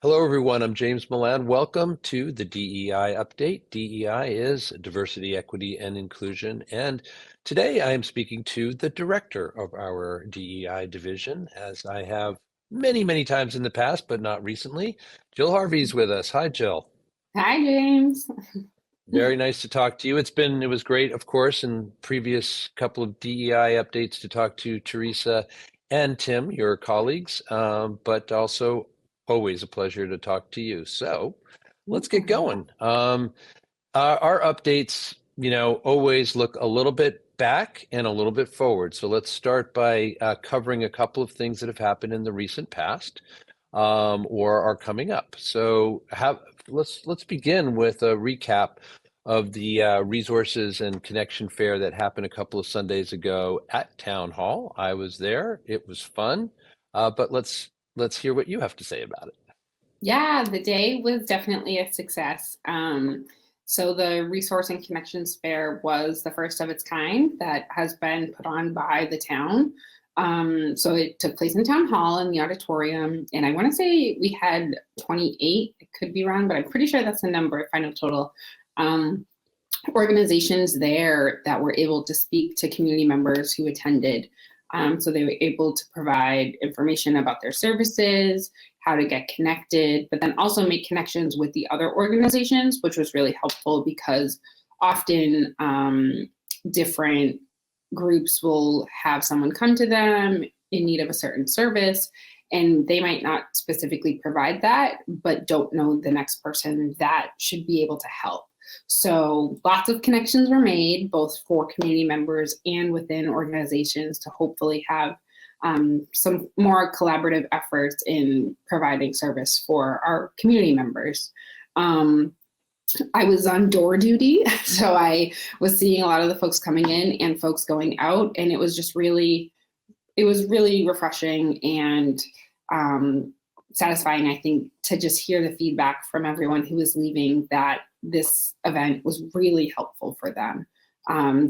Hello, everyone. I'm James Milan. Welcome to the DEI update. DEI is diversity, equity, and inclusion. And today I am speaking to the director of our DEI division, as I have many, many times in the past, but not recently. Jill Harvey's with us. Hi, Jill. Hi, James. Very nice to talk to you. It was great, of course, in previous couple of DEI updates to talk to Teresa and Tim, your colleagues, but also always a pleasure to talk to you. So let's get going. Our updates, always look a little bit back and a little bit forward. So let's start by covering a couple of things that have happened in the recent past or are coming up. So let's begin with a recap of the resources and connection fair that happened a couple of Sundays ago at Town Hall. I was there. It was fun, but let's hear what you have to say about it. Yeah, the day was definitely a success. So the Resource and Connections Fair was the first of its kind that has been put on by the town. So it took place in Town Hall in the auditorium, and I want to say we had 28. It could be wrong, but I'm pretty sure that's the number, final total. Organizations there that were able to speak to community members who attended. So they were able to provide information about their services, how to get connected, but then also make connections with the other organizations, which was really helpful because often different groups will have someone come to them in need of a certain service, and they might not specifically provide that, but don't know the next person that should be able to help. So lots of connections were made, both for community members and within organizations, to hopefully have some more collaborative efforts in providing service for our community members. I was on door duty, so I was seeing a lot of the folks coming in and folks going out, and it was really refreshing and satisfying, I think, to just hear the feedback from everyone who was leaving that this event was really helpful for them.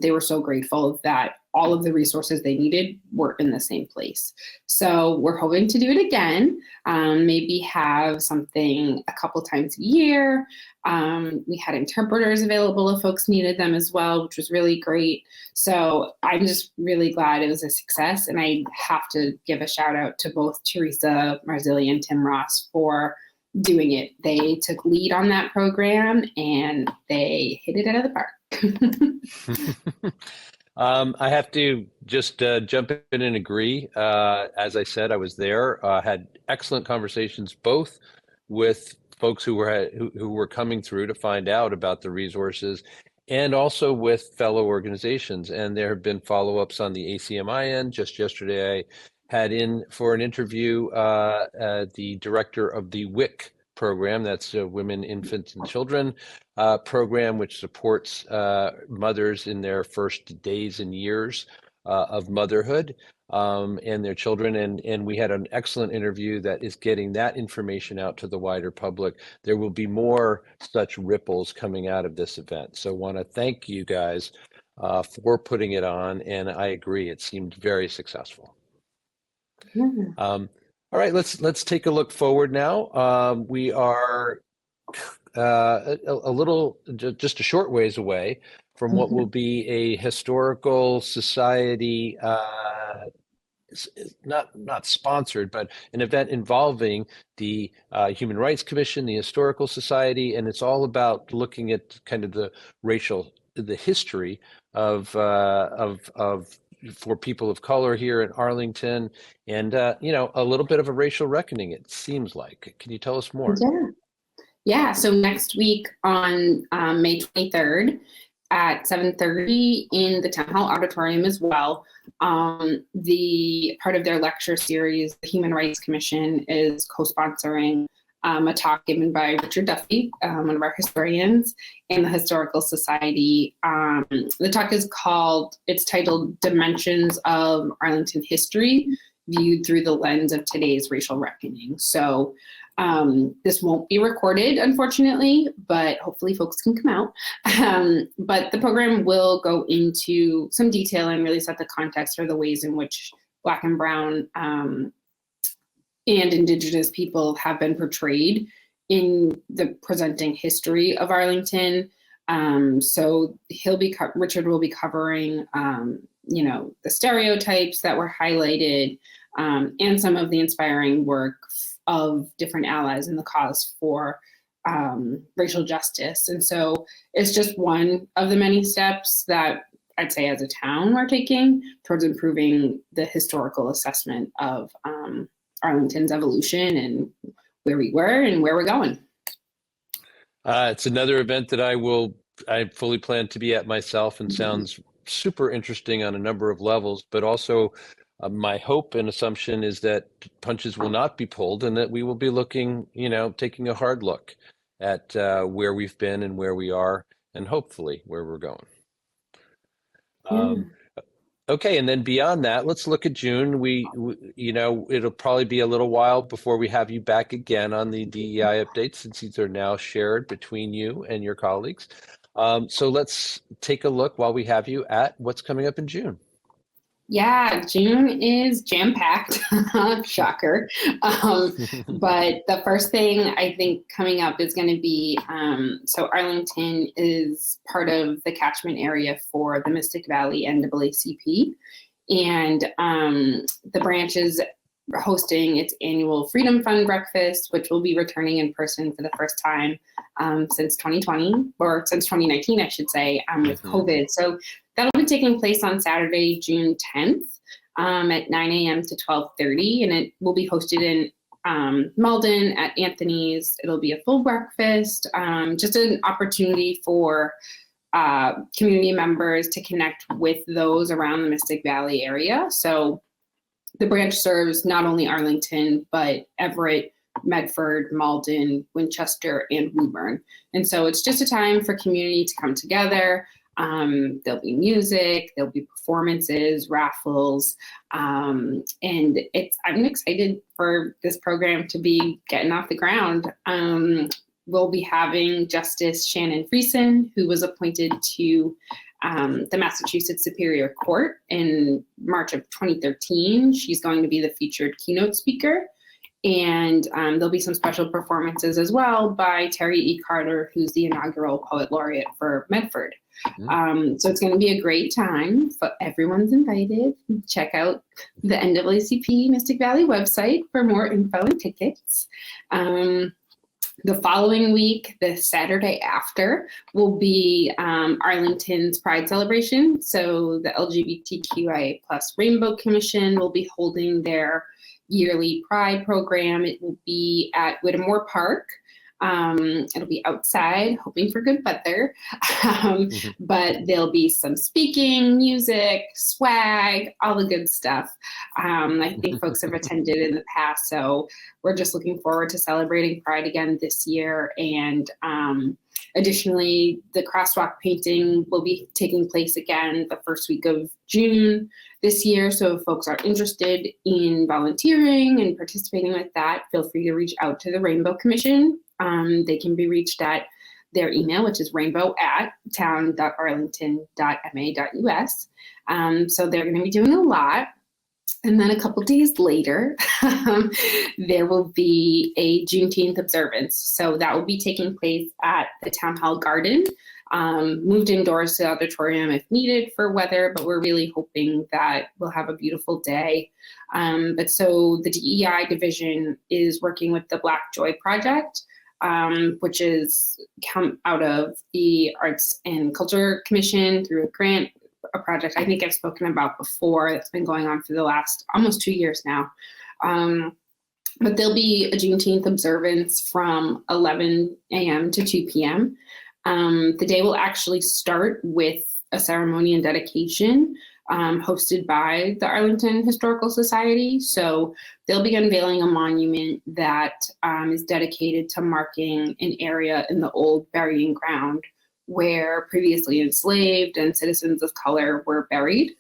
They were so grateful that all of the resources they needed were in the same place. So we're hoping to do it again, maybe have something a couple times a year. We had interpreters available if folks needed them as well, which was really great. So I'm just really glad it was a success. And I have to give a shout out to both Teresa Marzilli and Tim Ross for doing it. They took lead on that program and they hit it out of the park. I have to just jump in and agree. As I said, I was there, had excellent conversations, both with folks who were coming through to find out about the resources, and also with fellow organizations. And there have been follow-ups on the ACMi end. Just yesterday, I had in for an interview the director of the WIC program, that's Women, Infants, and Children program, which supports mothers in their first days and years of motherhood and their children. And we had an excellent interview that is getting that information out to the wider public. There will be more such ripples coming out of this event. So I want to thank you guys for putting it on. And I agree, it seemed very successful. Yeah. All right, let's take a look forward now. We are a little, just a short ways away from what will be a historical society, not sponsored, but an event involving the Human Rights Commission, the Historical Society, and it's all about looking at kind of the history of for people of color here in Arlington, and a little bit of a racial reckoning, it seems like. Can you tell us more? Yeah. So next week on May 23rd at 7:30 in the Town Hall Auditorium as well, the part of their lecture series, the Human Rights Commission is co-sponsoring a talk given by Richard Duffy, one of our historians, and the Historical Society. The talk is titled Dimensions of Arlington History Viewed Through the Lens of Today's Racial Reckoning. So this won't be recorded, unfortunately, but hopefully folks can come out. But the program will go into some detail and really set the context for the ways in which Black and Brown and Indigenous people have been portrayed in the presenting history of Arlington. So Richard will be covering, the stereotypes that were highlighted, and some of the inspiring work of different allies in the cause for racial justice. And so it's just one of the many steps that I'd say as a town we're taking towards improving the historical assessment of Arlington's evolution and where we were and where we're going. It's another event that I fully plan to be at myself, and sounds super interesting on a number of levels, but also my hope and assumption is that punches will not be pulled and that we will be looking, taking a hard look at where we've been and where we are, and hopefully where we're going. Okay, and then beyond that, let's look at June. We it'll probably be a little while before we have you back again on the DEI updates, since these are now shared between you and your colleagues. So let's take a look while we have you at what's coming up in June. Yeah, June is jam-packed, shocker. But the first thing I think coming up is going to be, so Arlington is part of the catchment area for the Mystic Valley NAACP. And the branch is hosting its annual Freedom Fund breakfast, which will be returning in person for the first time since 2020, or since 2019, I should say, with COVID. So that'll be taking place on Saturday, June 10th at 9 a.m. to 12:30, and it will be hosted in Malden at Anthony's. It'll be a full breakfast, just an opportunity for community members to connect with those around the Mystic Valley area. So the branch serves not only Arlington, but Everett, Medford, Malden, Winchester, and Woburn. And so it's just a time for community to come together. There'll be music, there'll be performances, raffles, and I'm excited for this program to be getting off the ground. We'll be having Justice Shannon Friesen, who was appointed to the Massachusetts Superior Court in March of 2013. She's going to be the featured keynote speaker. And there'll be some special performances as well by Terry E. Carter, who's the inaugural poet laureate for Medford. So it's going to be a great time, but everyone's invited. Check out the NAACP Mystic Valley website for more info and tickets. The following week, the Saturday after, will be Arlington's Pride celebration. So the LGBTQIA+ Rainbow Commission will be holding their yearly Pride program. It will be at Whittemore Park. It'll be outside, hoping for good weather, but there'll be some speaking, music, swag, all the good stuff. I think folks have attended in the past, so we're just looking forward to celebrating Pride again this year. And additionally, the crosswalk painting will be taking place again the first week of June this year. So if folks are interested in volunteering and participating with that, feel free to reach out to the Rainbow Commission. They can be reached at their email, which is rainbow@town.arlington.ma.us. So they're going to be doing a lot. And then a couple days later, there will be a Juneteenth observance. So that will be taking place at the Town Hall Garden, moved indoors to the auditorium if needed for weather, but we're really hoping that we'll have a beautiful day. But so the DEI division is working with the Black Joy Project, which is come out of the Arts and Culture Commission through a project I think I've spoken about before that's been going on for the last almost 2 years now. But there'll be a Juneteenth observance from 11 a.m. to 2 p.m. The day will actually start with a ceremony and dedication hosted by the Arlington Historical Society. So they'll be unveiling a monument that is dedicated to marking an area in the old burying ground where previously enslaved and citizens of color were buried.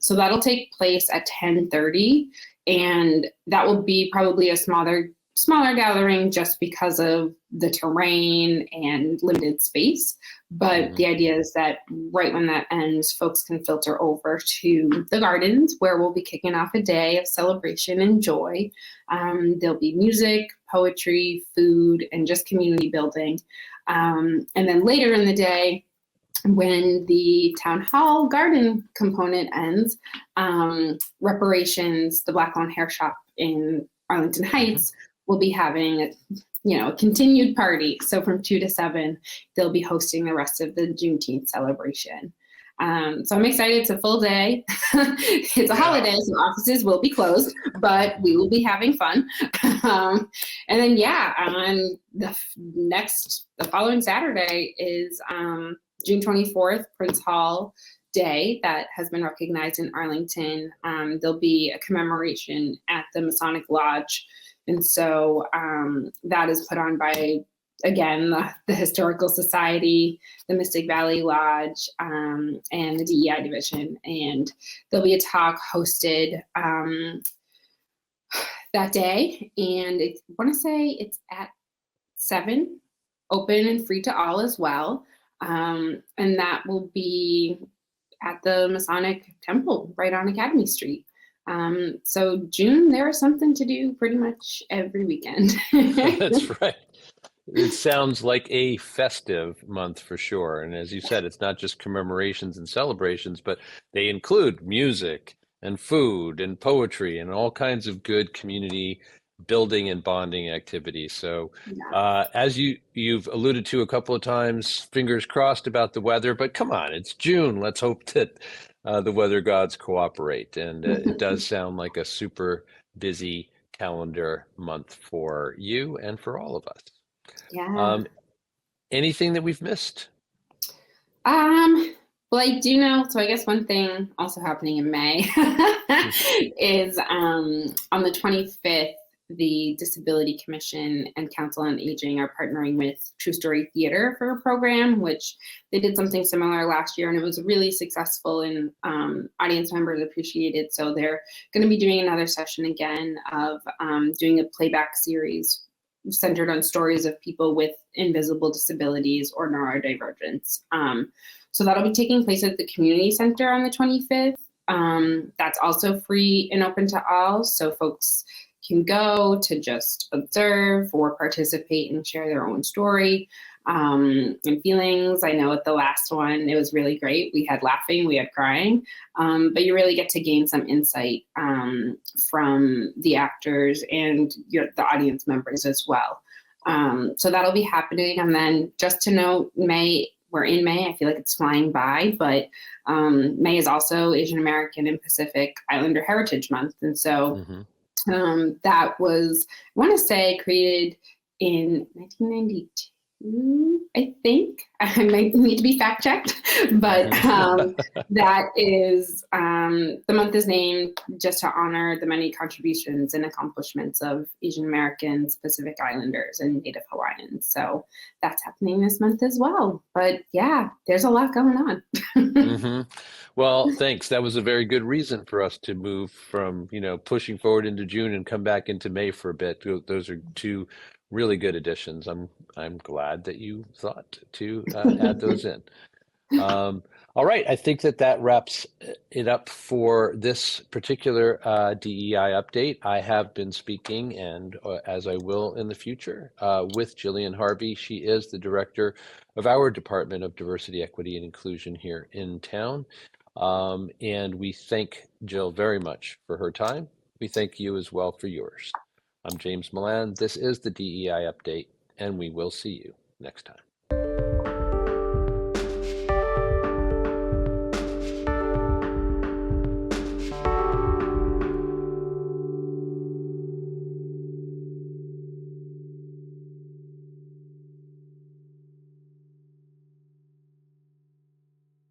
So that'll take place at 10:30, and that will be probably a smaller smaller gathering just because of the terrain and limited space. But the idea is that right when that ends, folks can filter over to the gardens, where we'll be kicking off a day of celebration and joy. There'll be music, poetry, food, and just community building. And then later in the day, when the town hall garden component ends, Reparations, the Black Lawn Hair Shop in Arlington Heights, will be having a continued party. So from 2 to 7, they'll be hosting the rest of the Juneteenth celebration. So I'm excited. It's a full day. It's a holiday, so offices will be closed, but we will be having fun. And then, on the following Saturday is June 24th, Prince Hall Day, that has been recognized in Arlington. There'll be a commemoration at the Masonic Lodge. And so that is put on by, again, the Historical Society, the Mystic Valley Lodge, and the DEI division. And there'll be a talk hosted that day. And I want to say it's at 7, open and free to all as well. And that will be at the Masonic Temple right on Academy Street. So June, there is something to do pretty much every weekend. That's right. It sounds like a festive month for sure. And as you said, it's not just commemorations and celebrations, but they include music and food and poetry and all kinds of good community building and bonding activities. So as you've alluded to a couple of times, fingers crossed about the weather, but come on, it's June. Let's hope that the weather gods cooperate. And it does sound like a super busy calendar month for you and for all of us. Yeah. Anything that we've missed? Well, I do know, so I guess one thing also happening in May is on the 25th, the Disability Commission and Council on Aging are partnering with True Story Theater for a program, which they did something similar last year, and it was really successful, and audience members appreciated. So they're going to be doing another session again of doing a playback series centered on stories of people with invisible disabilities or neurodivergence. So that'll be taking place at the community center on the 25th. That's also free and open to all, so folks can go to just observe or participate and share their own story and feelings. I know at the last one, it was really great. We had laughing, we had crying, but you really get to gain some insight from the actors and the audience members as well. So that'll be happening. And then just to note, we're in May. I feel like it's flying by, but May is also Asian American and Pacific Islander Heritage Month. And so that was, I want to say, created in 1992. I think I might need to be fact checked, but that is, the month is named just to honor the many contributions and accomplishments of Asian Americans, Pacific Islanders, and Native Hawaiians. So that's happening this month as well. But yeah, there's a lot going on. Well, thanks. That was a very good reason for us to move from, pushing forward into June and come back into May for a bit. Those are two really good additions. I'm glad that you thought to add those in. All right, I think that wraps it up for this particular DEI update. I have been speaking, and as I will in the future, with Jillian Harvey. She is the director of our Department of Diversity, Equity, and Inclusion here in town. And we thank Jill very much for her time. We thank you as well for yours. I'm James Milan. This is the DEI update, and we will see you next time.